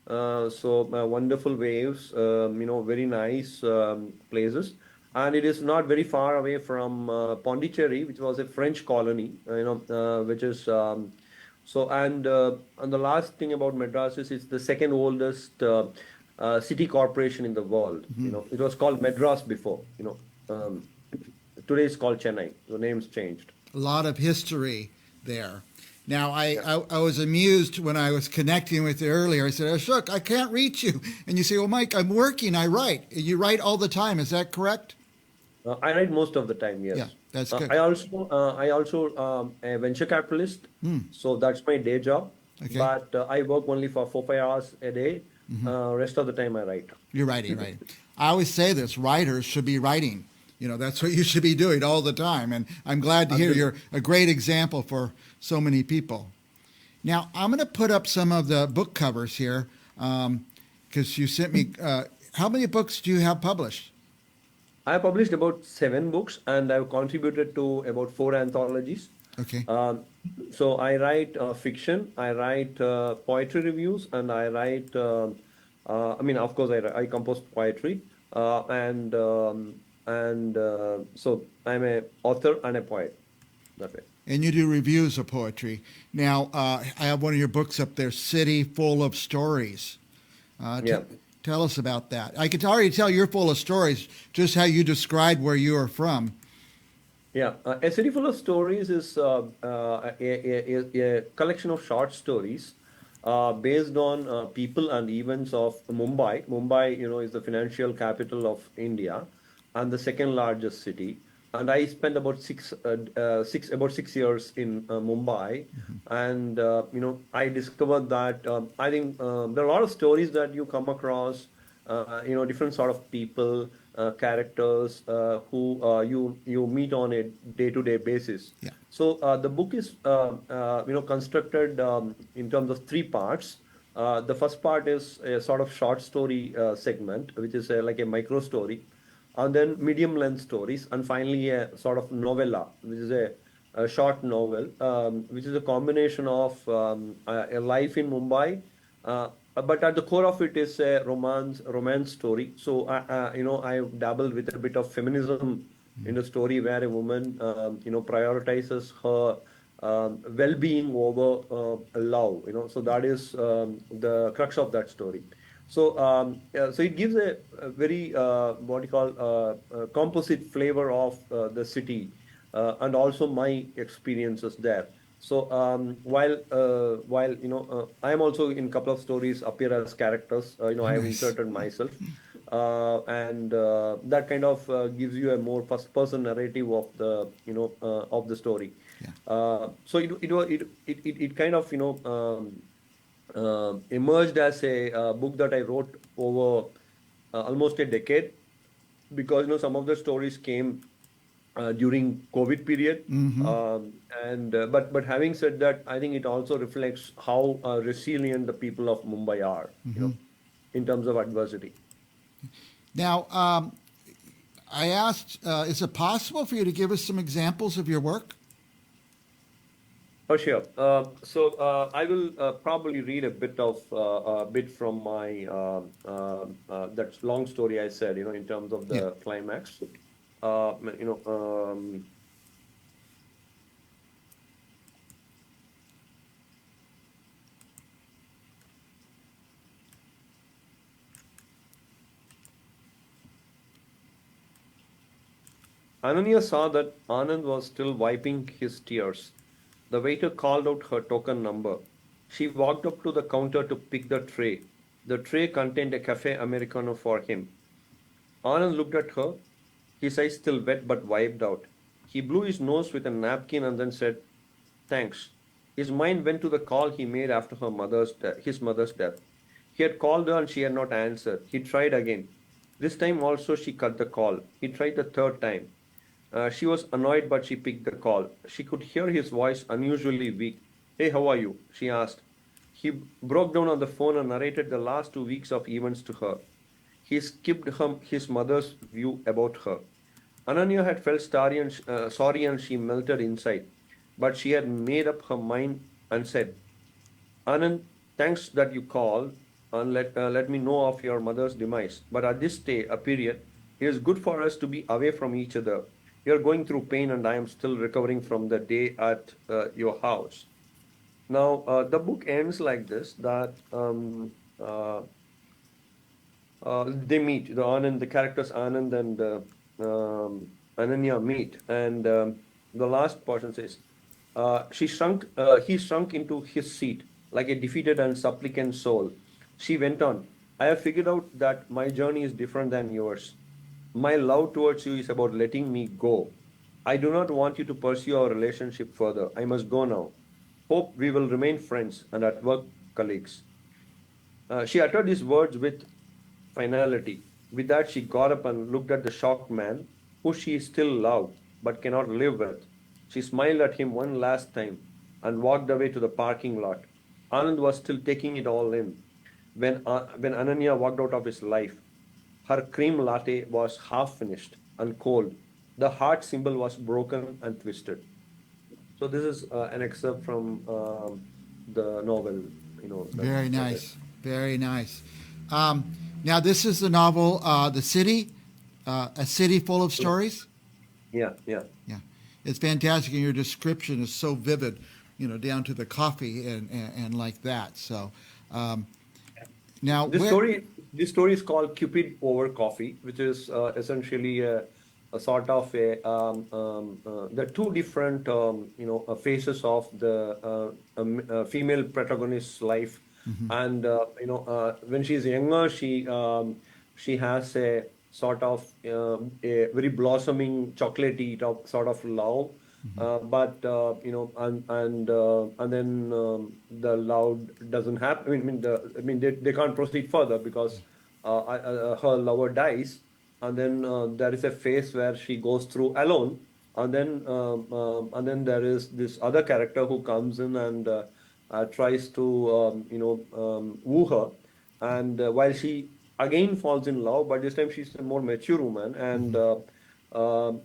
Wonderful waves, very nice places. And it is not very far away from Pondicherry, which was a French colony, which is and the last thing about Madras is it's the second oldest city corporation in the world. It was called Madras before. Today it's called Chennai. The name's changed. A lot of history there. Now, Yeah. I was amused when I was connecting with you earlier. I said, Ashok, I can't reach you. And you say, well, Mike, I'm working. I write. You write all the time. Is that correct? I write most of the time, Yeah, yes. that's Uh, good. I also I also a venture capitalist, so that's my day job. Okay. But I work only for 4 5 hours a day. Rest of the time I write. You're writing, right. I always say this, writers should be writing. That's what you should be doing all the time. And I'm glad to hear Absolutely. you're a great example for so many people. Now, I'm going to put up some of the book covers here because you sent me. How many books do you have published? I have published about 7 books and I've contributed to about 4 anthologies. Okay. Um, so I write fiction, I write poetry reviews, and I write. I mean, of course, I compose poetry, so I'm a author and a poet. That way. And you do reviews of poetry. Now, I have one of your books up there, City Full of Stories. Uh, t- Yeah. Tell us about that. I can already tell you're full of stories, just how you described where you are from. Yeah, A City Full of Stories is a collection of short stories based on people and events of Mumbai. Mumbai, is the financial capital of India and the second largest city. And I spent about 6 years in Mumbai, and I discovered that I think there are a lot of stories that you come across, different sort of people, characters who you meet on a day-to-day basis. Yeah. So the book is constructed in terms of 3 parts. The first part is a sort of short story segment, which is like a micro story, and then medium length stories, and finally a sort of novella, which is a short novel, which is a combination of a life in Mumbai, but at the core of it is a romance story. So I dabbled with a bit of feminism in the story, where a woman prioritizes her well-being over love. So that is the crux of that story. So it gives a very what you call composite flavor of the city, and also my experiences there. So while I am also in couple of stories appear as characters. I have Nice. inserted myself, and that kind of gives you a more first person narrative of the story. Yeah. So it kind of emerged as a book that I wrote over almost a decade, because some of the stories came during COVID period. And but having said that, I think it also reflects how resilient the people of Mumbai are, in terms of adversity. Now, I asked, is it possible for you to give us some examples of your work? Oh, sure. I will probably read a bit from my that long story I said, in terms of Yeah. the climax. Uh, you know, um, Ananya saw that Anand was still wiping his tears. The waiter called out her token number. She walked up to the counter to pick the tray. The tray contained a cafe americano for him. Anand looked at her, his eyes still wet but wiped out. He blew his nose with a napkin and then said, "Thanks." His mind went to the call he made after his mother's death. He had called her and she had not answered. He tried again. This time also she cut the call. He tried the third time. She was annoyed, but she picked the call. She could hear his voice unusually weak. "Hey, how are you?" she asked. He broke down on the phone and narrated the last 2 weeks of events to her. He skipped his mother's view about her. Ananya had felt sorry and she melted inside. But she had made up her mind and said, "Anand, thanks that you called. and let me know of your mother's demise. But at this period, it is good for us to be away from each other. You are going through pain, and I am still recovering from the day at your house. Now, the book ends like this: that they meet. The Anand, the characters Anand and Ananya meet, and the last portion says, he shrunk into his seat like a defeated and supplicant soul. She went on, I have figured out that my journey is different than yours. My love towards you is about letting me go. I do not want you to pursue our relationship further. I must go now. Hope we will remain friends and at work colleagues. She uttered these words with finality. With that, she got up and looked at the shocked man, who she still loved but cannot live with. She smiled at him one last time and walked away to the parking lot. Anand was still taking it all in when Ananya walked out of his life. Her cream latte was half finished and cold. The heart symbol was broken and twisted. So this is an excerpt from the novel. Very That is. nice. Very nice. Now, this is the novel, The City, A City Full of Stories. Yeah, yeah. Yeah, it's fantastic, and your description is so vivid, down to the coffee and like that. So, now This where? story, this story is called Cupid over Coffee, which is essentially a sort of the two different phases of the female protagonist's life, Mhm. and when she's younger, she has a sort of a very blossoming chocolatey sort of love, Mhm. but and then the love doesn't happen. They can't proceed further because her lover dies, and then there is a phase where she goes through alone, and then there is this other character who comes in and tries to woo her, and while she again falls in love, but this time she's a more mature woman, Mhm.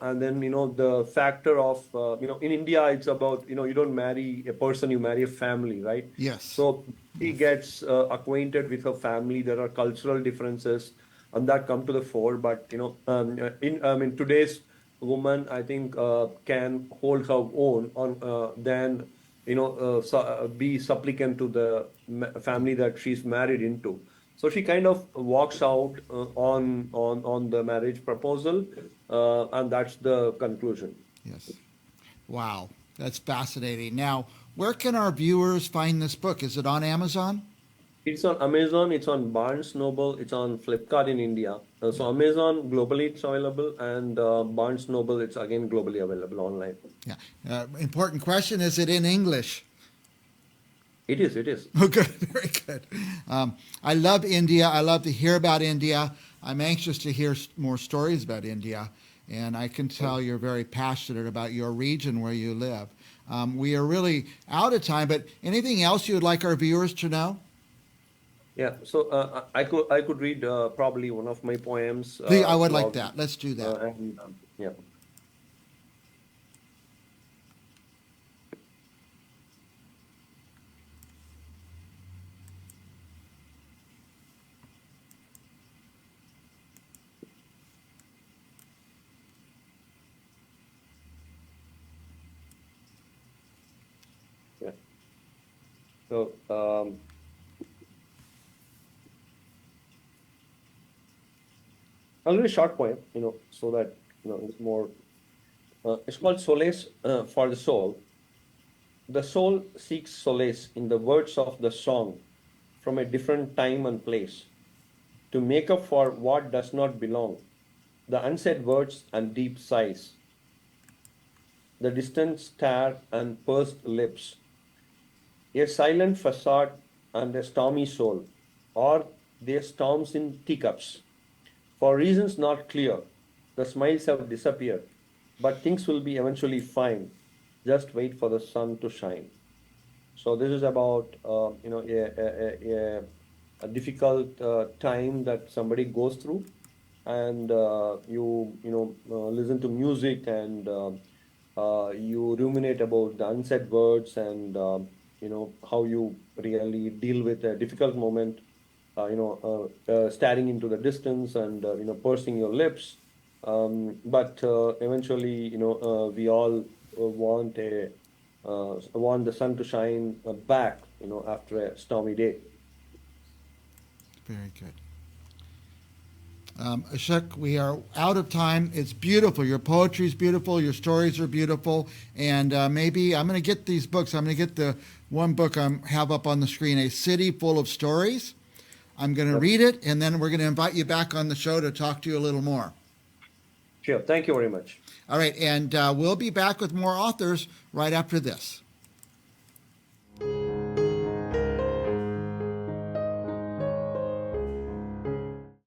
and then the factor of in India it's about you don't marry a person, you marry a family, right? Yes. So she Yes. gets acquainted with her family. There are cultural differences and that come to the fore, but in today's woman, I think can hold her own on than be supplicant to the family that she's married into. So she kind of walks out on the marriage proposal, and that's the conclusion. Yes. Wow, that's fascinating. Now, where can our viewers find this book? Is it on Amazon? It's on Amazon, it's on Barnes Noble, it's on Flipkart in India. So Amazon globally it's available, and Barnes Noble it's again globally available online. Yeah. Important question: is it in English? It is, it is. Oh, good, very good. I love India. I love to hear about India. I'm anxious to hear more stories about India, and I can tell you're very passionate about your region where you live. We are really out of time, but anything else you would like our viewers to know? Yeah. So I could read probably one of my poems Please, I would like throughout, that. Let's do that. and yeah. Yeah. So I'll read a short poem, so that it's more. It's called Solace for the Soul. The soul seeks solace in the words of the song from a different time and place to make up for what does not belong, the unsaid words and deep sighs, the distant stare and pursed lips, a silent facade and a stormy soul, or they storms in teacups. For reasons not clear, the smiles have disappeared, but things will be eventually fine. Just wait for the sun to shine. So this is about a difficult time that somebody goes through, and listen to music, and you ruminate about the unsaid words, and how you really deal with a difficult moment, staring into the distance and pursing your lips. But eventually, we all want the sun to shine back, after a stormy day. Very good. Ashok, we are out of time. It's beautiful. Your poetry is beautiful. Your stories are beautiful. And maybe I'm going to get these books. I'm going to get the one book I have up on the screen, A City Full of Stories. I'm going to Yep. read it, and then we're going to invite you back on the show to talk to you a little more. Sure. Thank you very much. All right, and we'll be back with more authors right after this.